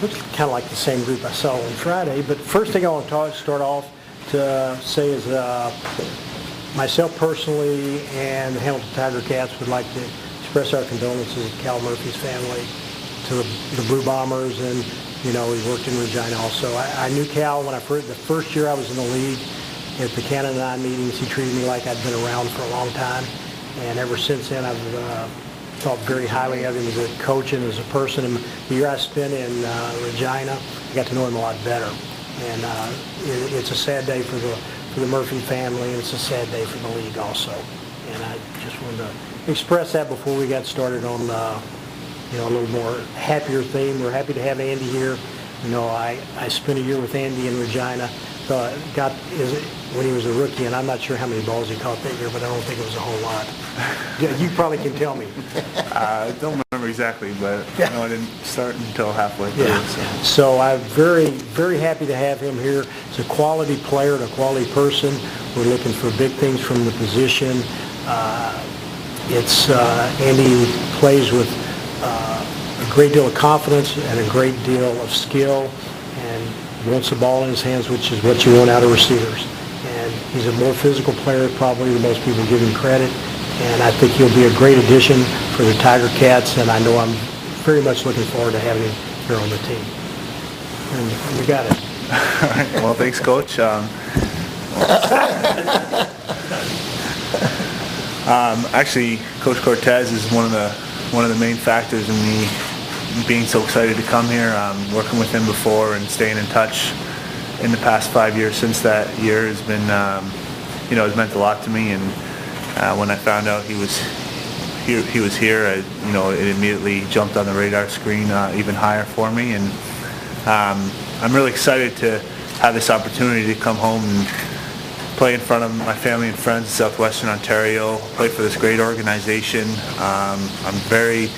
looks kind of like the same group I saw on Friday. But first thing I want to start off to say is myself personally and the Hamilton Tiger Cats would like to express our condolences to Cal Murphy's family, to the Blue Bombers, and he worked in Regina also. I knew Cal when the first year I was in the league. At the Canada 9 meetings, he treated me like I'd been around for a long time, and ever since then I've thought very highly of him as a coach and as a person. And the year I spent in Regina, I got to know him a lot better. And it's a sad day for the Murphy family, and it's a sad day for the league also. And I just wanted to express that before we got started on a little more happier theme. We're happy to have Andy here. I spent a year with Andy in Regina. When he was a rookie, and I'm not sure how many balls he caught that year, but I don't think it was a whole lot. You probably can tell me. I don't remember exactly, but I didn't start until halfway through. Yeah. So I'm very, very happy to have him here. He's a quality player and a quality person. We're looking for big things from the position. Andy plays with a great deal of confidence and a great deal of skill, and wants the ball in his hands, which is what you want out of receivers. And he's a more physical player probably than most people give him credit. And I think he'll be a great addition for the Tiger Cats, and I know I'm very much looking forward to having him here on the team. And you got it. All right. Well, thanks, Coach. Actually, Coach Cortez is one of the main factors in me being so excited to come here. Working with him before and staying in touch in the past 5 years since that year has been, has meant a lot to me. And when I found out he was here, it immediately jumped on the radar screen even higher for me. And I'm really excited to have this opportunity to come home and play in front of my family and friends in Southwestern Ontario, play for this great organization. I'm very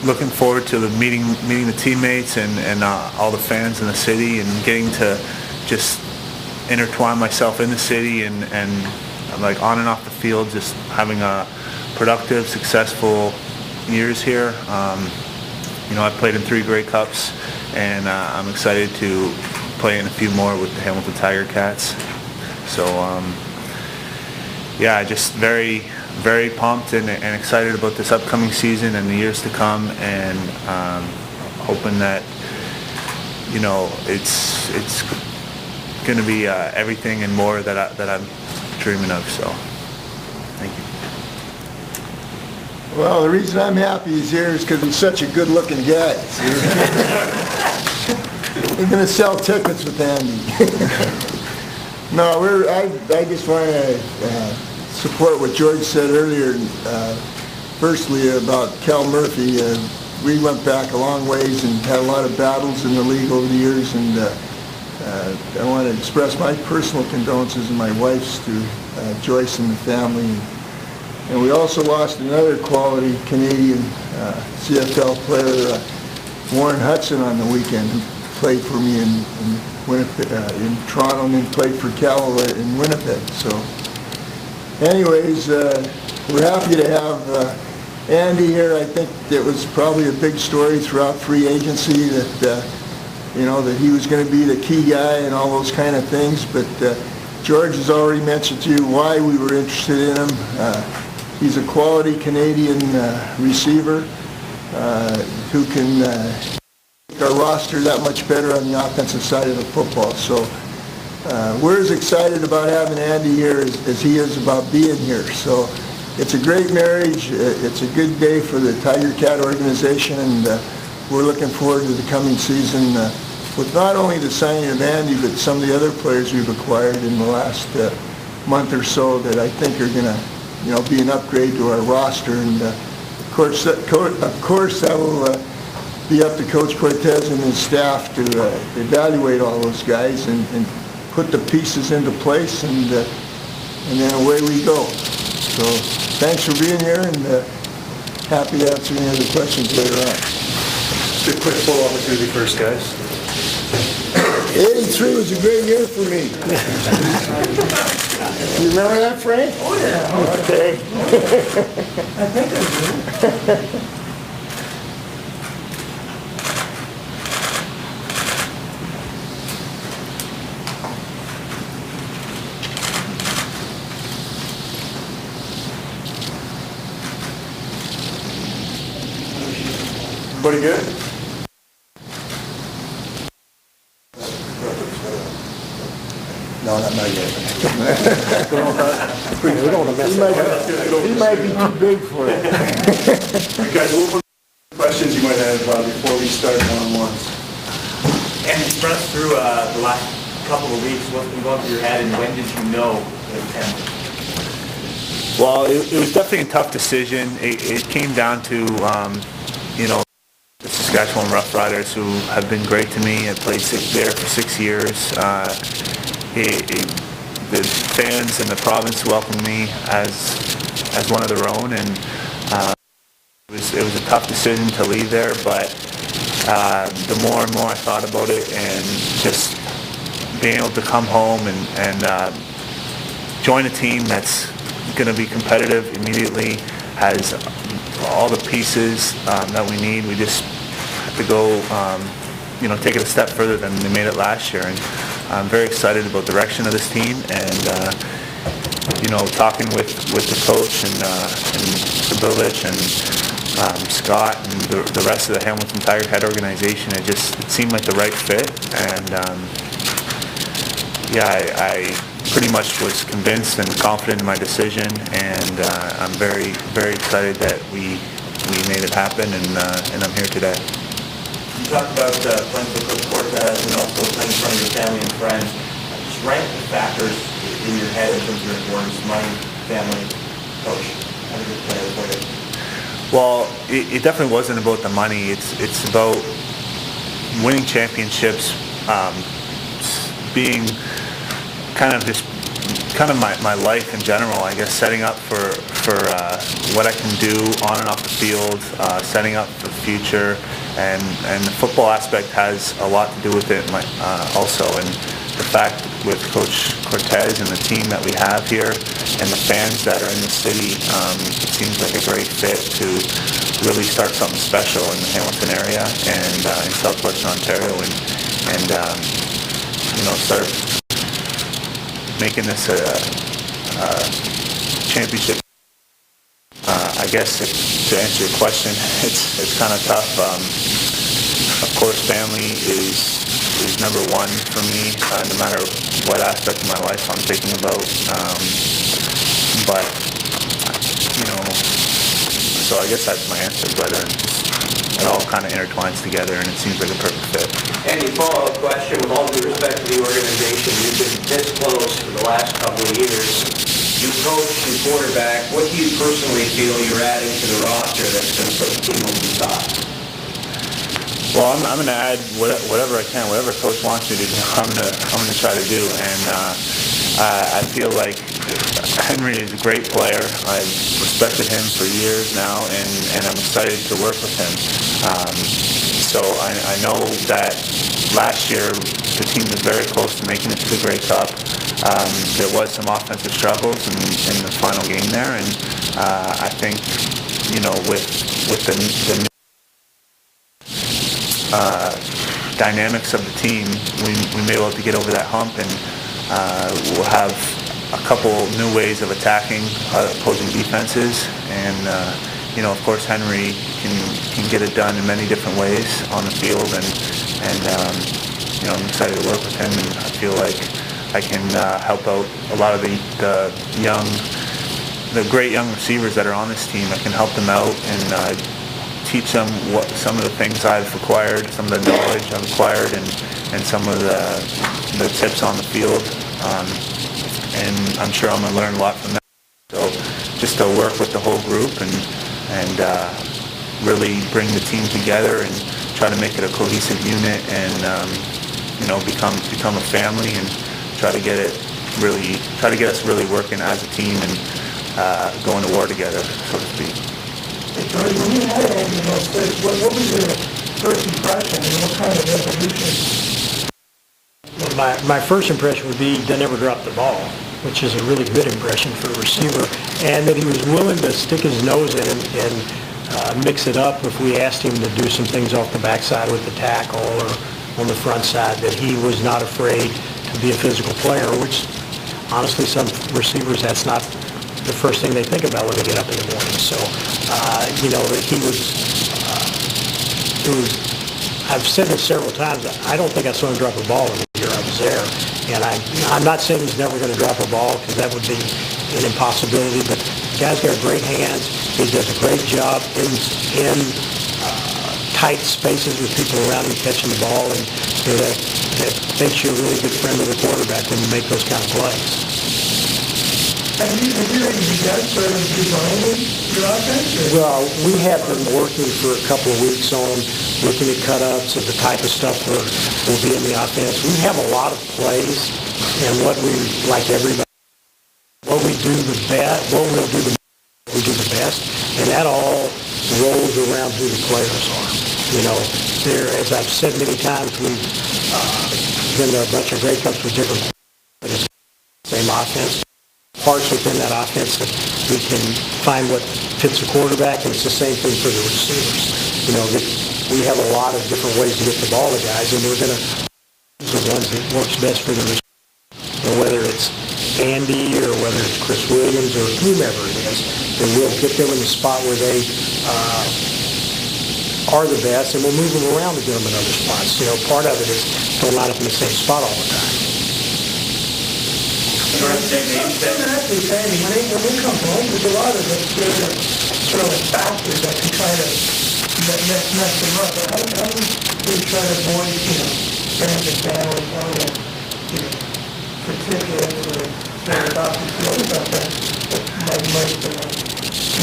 looking forward to meeting the teammates and all the fans in the city, and getting to just intertwine myself in the city and like on and off the field, just having a productive, successful years here. I've played in 3 Grey Cups, and I'm excited to play in a few more with the Hamilton Tiger Cats. So just very, very pumped and excited about this upcoming season and the years to come, and hoping that it's going to be everything and more that I'm dreaming of. So thank you. Well, the reason I'm happy he's here is because he's such a good-looking guy. We're going to sell tickets with Andy. No, I just want to support what George said earlier. Firstly, about Cal Murphy. We went back a long ways and had a lot of battles in the league over the years, and I want to express my personal condolences and my wife's to Joyce and the family. And we also lost another quality Canadian CFL player, Warren Hudson, on the weekend, who played for me in Winnipeg, in Toronto, and then played for Cal in Winnipeg. So anyways, we're happy to have Andy here. I think it was probably a big story throughout free agency that that he was going to be the key guy and all those kind of things. But George has already mentioned to you why we were interested in him. He's a quality Canadian receiver who can make our roster that much better on the offensive side of the football. So we're as excited about having Andy here as he is about being here. So it's a great marriage. It's a good day for the Tiger Cat organization, and we're looking forward to the coming season with not only the signing of Andy, but some of the other players we've acquired in the last month or so that I think are going to be an upgrade to our roster. And of course that will be up to Coach Cortez and his staff to evaluate all those guys and put the pieces into place, and then away we go. So thanks for being here, and happy to answer any other questions later on. Just a quick full opportunity first, guys. 83 was a great year for me. You remember that, Frank? Oh, yeah. Okay. I think I do. Everybody good? No, not yet. We don't want to mess it up. He might be too big for it. Guys, what questions you might have before we start one-on-ones? And run us through the last couple of weeks, what's been going through your head, and when did you know it was happening? Well, it was definitely a tough decision. It came down to, the Saskatchewan Roughriders, who have been great to me. I played there for 6 years. The fans and the province welcomed me as one of their own, and it was a tough decision to leave there, but the more and more I thought about it, and just being able to come home and join a team that's going to be competitive immediately, has all the pieces that we need. We just have to go, take it a step further than we made it last year. And I'm very excited about the direction of this team, and talking with the coach and Sabovic and Scott and the rest of the Hamilton Tiger Head organization, it seemed like the right fit. And I pretty much was convinced and confident in my decision, and I'm very, very excited that we made it happen, and I'm here today. You talked about playing for Coach Cortez and also playing in front of your family and friends. Just rank the factors in your head in terms of your importance: money, family, coach. How did it play for you? Well, it definitely wasn't about the money. It's about winning championships, being kind of my life in general, I guess, setting up for what I can do on and off the field, setting up for the future, and the football aspect has a lot to do with it also. And the fact with Coach Cortez and the team that we have here and the fans that are in the city, it seems like a great fit to really start something special in the Hamilton area and in southwestern Ontario, and start making this a championship. I guess to answer your question, it's kind of tough. Of course, family is number one for me, no matter what aspect of my life I'm thinking about. But so I guess that's my answer. But it all kind of intertwines together, and it seems like a perfect fit. And a follow-up question: with all due respect to the organization, you've been this close for the last couple of years. You coach, you quarterback. What do you personally feel you're adding to the roster that's going to put the team over the top? Well, I'm going to add whatever I can, whatever Coach wants me to do. I'm going to try to do, and I feel like Henry is a great player. I've respected him for years now, and I'm excited to work with him. So I know that last year the team was very close to making it to the Grey Cup. There was some offensive struggles in the final game there, and I think with the dynamics of the team, we may be able to get over that hump, and we'll have a couple new ways of attacking opposing defenses, and of course Henry can get it done in many different ways on the field, and I'm excited to work with him, and I feel like I can help out a lot of the great young receivers that are on this team. I can help them out and teach them some of the things I've acquired, some of the knowledge I've acquired, and some of the tips on the field. And I'm sure I'm going to learn a lot from them. So just to work with the whole group and really bring the team together and try to make it a cohesive unit, and become a family, and try to get us really working as a team and going to war together, so to speak. When you had Andy in those days, what was your first impression, and what kind of evolution? My first impression would be they never dropped the ball, which is a really good impression for a receiver, and that he was willing to stick his nose in and mix it up if we asked him to do some things off the backside with the tackle or on the front side, that he was not afraid to be a physical player, which honestly some receivers, that's not the first thing they think about when they get up in the morning. So, he was I've said this several times, I don't think I saw him drop a ball in the year I was there. And I'm not saying he's never going to drop a ball, because that would be an impossibility, but the guy's got great hands. He does a great job in tight spaces with people around him catching the ball, and that makes you a really good friend of the quarterback when you make those kind of plays. Have you begun sort of designing your offense? Well, we have been working for a couple of weeks on looking at cut-ups and the type of stuff that will be in the offense. We have a lot of plays, and what we, like everybody, what we do the best, what we'll do the we do the best, and that all rolls around who the players are. You know, as I've said many times, we've been to a bunch of Grey Cups with different players, same offense. Parts within that offense that we can find what fits the quarterback, and it's the same thing for the receivers. You know, we have a lot of different ways to get the ball to guys, and we're going to use the ones that works best for the receivers. You know, whether it's Andy or whether it's Chris Williams or whomever it is, then we'll get them in the spot where they are the best, and we'll move them around to get them in other spots. You know, part of it is don't line up in the same spot all the time. When we come home, there's a lot of those sort of factors that can kind of mess them up. But how do we try to avoid, friends and family telling us, for tickets or about the field stuff that might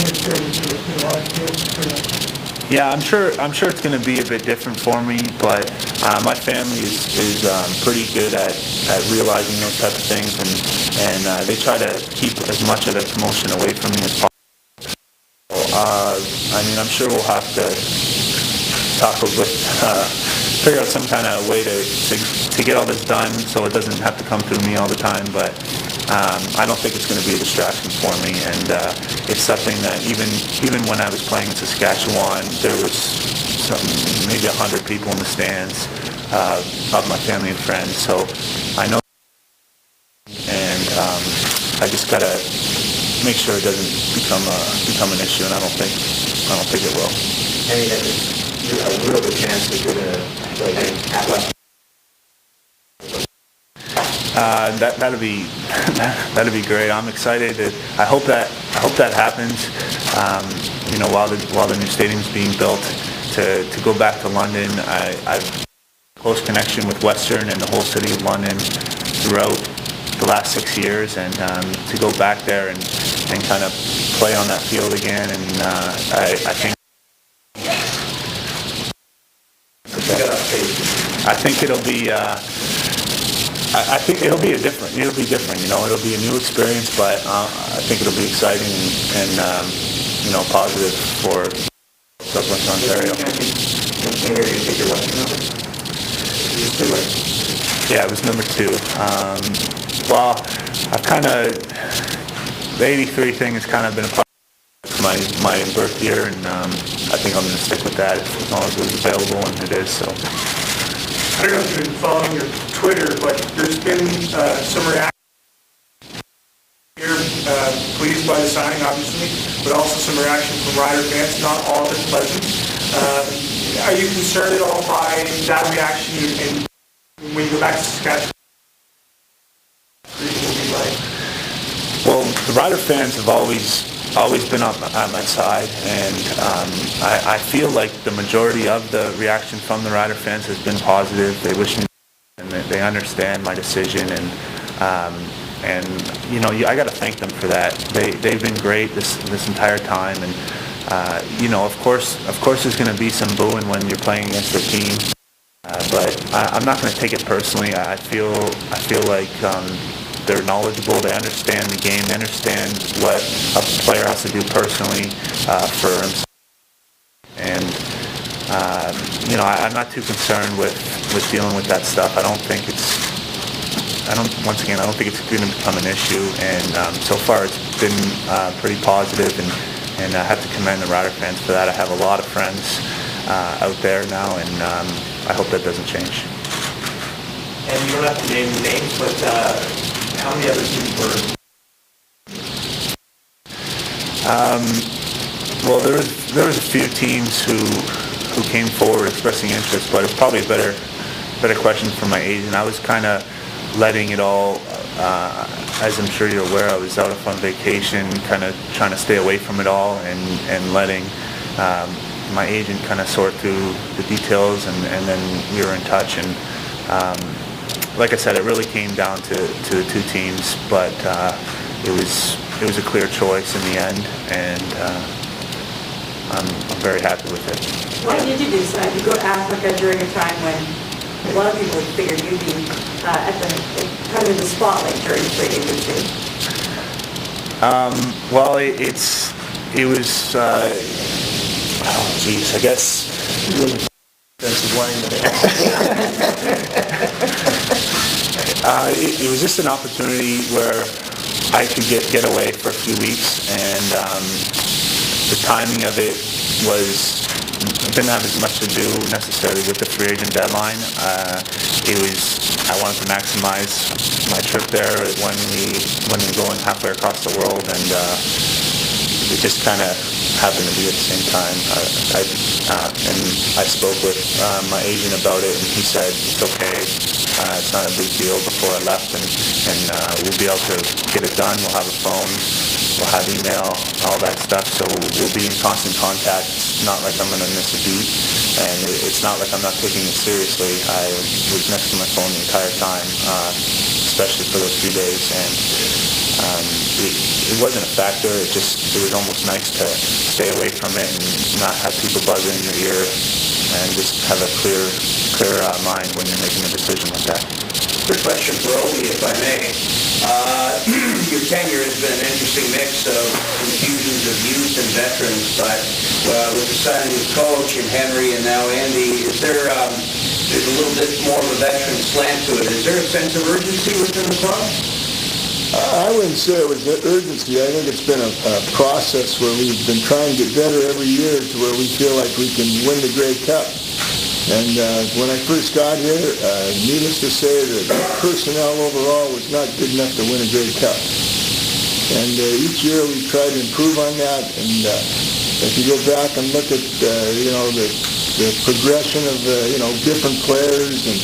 interfere with your life? Yeah, I'm sure it's going to be a bit different for me, but my family is pretty good at realizing those type of things, and they try to keep as much of the promotion away from me as possible. I mean, I'm sure we'll have to figure out some kind of way to get all this done so it doesn't have to come through me all the time, but I don't think it's going to be a distraction for me, and it's something that even when I was playing in Saskatchewan, there was maybe 100 people in the stands of my family and friends, so I know, and I just got to make sure it doesn't become an issue, and I don't think it will. And you have a real good chance that you're going to play at West. That'd be great. I'm excited. I hope that happens. While the new stadium's being built, to go back to London. I've close connection with Western and the whole city of London throughout the last 6 years, and to go back there and kind of play on that field again, and I think it'll be. I think it'll be different. It'll be a new experience, but I think it'll be exciting and positive for Southwest Ontario. Yeah, it was number 2. Well, I've kind of, the 83 thing has kind of been a part of my birth year, and I think I'm going to stick with that as long as it was available, and it is, so. I don't know if you've been following your Twitter, but there's been some reaction here, pleased by the signing, obviously, but also some reaction from Rider fans, not all of it pleasant. Are you concerned at all by that reaction, and when you go back to Saskatchewan? Well, the Rider fans have always been on my side, and I feel like the majority of the reaction from the Rider fans has been positive. They wish me, and they understand my decision, and I got to thank them for that. They've been great this entire time, and of course there's going to be some booing when you're playing against their team, but I'm not going to take it personally. I feel like they're knowledgeable, they understand the game, they understand what a player has to do personally for himself. And, I'm not too concerned with dealing with that stuff. I don't think it's going to become an issue. And so far it's been pretty positive, and I have to commend the Rider fans for that. I have a lot of friends out there now, and I hope that doesn't change. And you don't have to name names, but how many other teams were? Well, there was a few teams who who came forward expressing interest, but it's probably a better question for my agent. I was kind of letting it all, as I'm sure you're aware, I was out on vacation, kind of trying to stay away from it all, and letting my agent kind of sort through the details, and then we were in touch. And like I said, it really came down to the two teams, but it was a clear choice in the end, and I'm very happy with it. Why did you decide to go to Africa during a time when a lot of people figured you'd be at the kind of in the spotlight during free agency? Well, it was. Oh, geez, I guess. Defensive lineman. It was just an opportunity where I could get away for a few weeks, and the timing of it was, didn't have as much to do necessarily with the free agent deadline. I wanted to maximize my trip there when we were going halfway across the world, and it just kind of happened to be at the same time. And I spoke with my agent about it, and he said it's okay. It's not a big deal before I left, and we'll be able to get it done. We'll have a phone, we'll have email, all that stuff. So we'll be in constant contact. It's not like I'm going to miss a beat, and it's not like I'm not taking it seriously. I was next to my phone the entire time, especially for those few days, and it wasn't a factor. It was almost nice to stay away from it and not have people buzzing in your ear, and just have a clear mind when you're making a decision like that. Quick question for Obi, if I may. Your tenure has been an interesting mix of infusions of youth and veterans, but with the son and his coach and Henry and now Andy, is there there's a little bit more of a veteran slant to it? Is there a sense of urgency within the club? I wouldn't say it was urgency. I think it's been a process where we've been trying to get better every year to where we feel like we can win the Grey Cup. And when I first got here, needless to say, the personnel overall was not good enough to win a Grey Cup. And each year we try to improve on that. And if you go back and look at the progression of different players and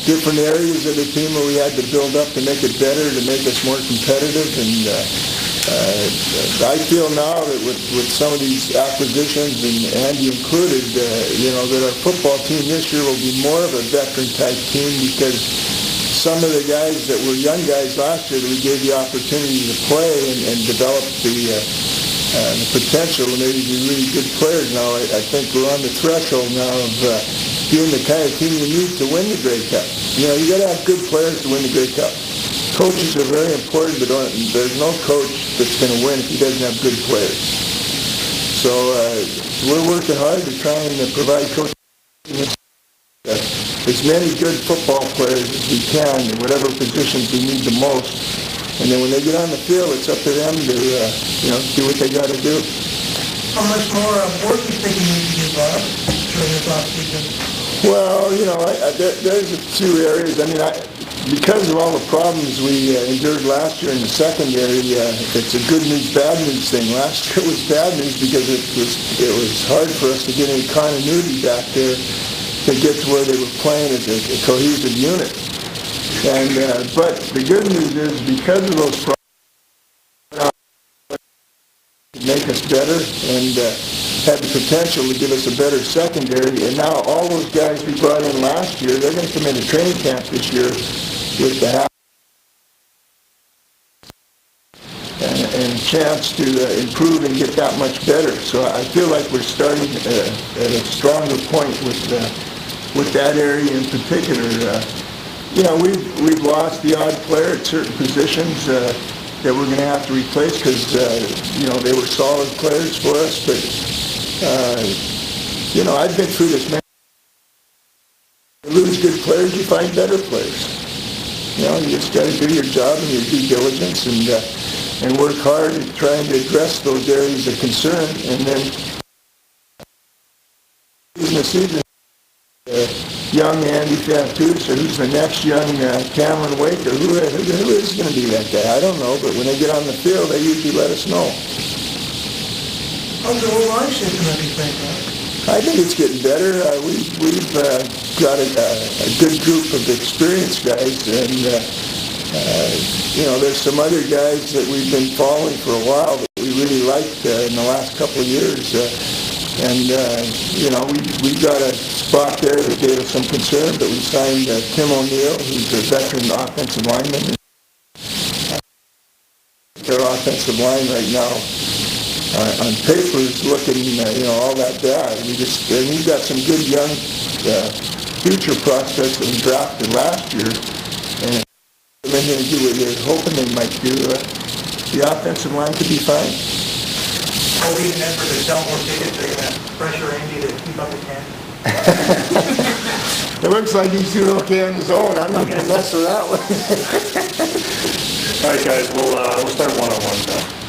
different areas of the team where we had to build up to make it better, to make us more competitive. And I feel now that with some of these acquisitions, and Andy included, that our football team this year will be more of a veteran-type team, because some of the guys that were young guys last year that we gave the opportunity to play and develop the potential to maybe be really good players now. I think we're on the threshold now of being the kind of team you need to win the Grey Cup. You got to have good players to win the Grey Cup. Coaches are very important, but there's no coach that's going to win if he doesn't have good players. So we're working hard to try and provide coaches as many good football players as we can in whatever positions we need the most. And then when they get on the field, it's up to them to do what they got to do. How much more work do you think you need to do, Bob, during this offseason? Well, there's a few areas. Because of all the problems we endured last year in the secondary, it's a good news, bad news thing. Last year was bad news because it was hard for us to get any continuity back there to get to where they were playing as a cohesive unit. And but the good news is, because of those problems, make us better and had the potential to give us a better secondary. And now all those guys we brought in last year, they're going to come into training camp this year with the half and chance to improve and get that much better. So I feel like we're starting at a stronger point with that area in particular. We've lost the odd player at certain positions that we're going to have to replace because they were solid players for us. But I've been through this. You lose good players, you find better players. You just got to do your job and your due diligence and work hard at trying to address those areas of concern. And then in the season, young Andy Fantuz, or who's the next young Cameron Waker, who is going to be that guy? I don't know, but when they get on the field, they usually let us know. How's the whole line shaping up, you think, I think it's getting better. We've got a good group of experienced guys, and you know, there's some other guys that we've been following for a while that we really liked in the last couple of years. You know, we got a spot there that gave us some concern, but we signed Tim O'Neill, who's a veteran offensive lineman. Their offensive line right now on paper is looking, you know, all that bad. And we've got some good young future prospects that we drafted last year, and come in here and do what you're hoping they might do. The offensive line could be fine. Well, we in effort to sell more tickets, they're gonna pressure Andy to keep up his hand. It looks like he's doing okay on his own. I'm not gonna mess with that one. All right, guys, we'll start one-on-one now.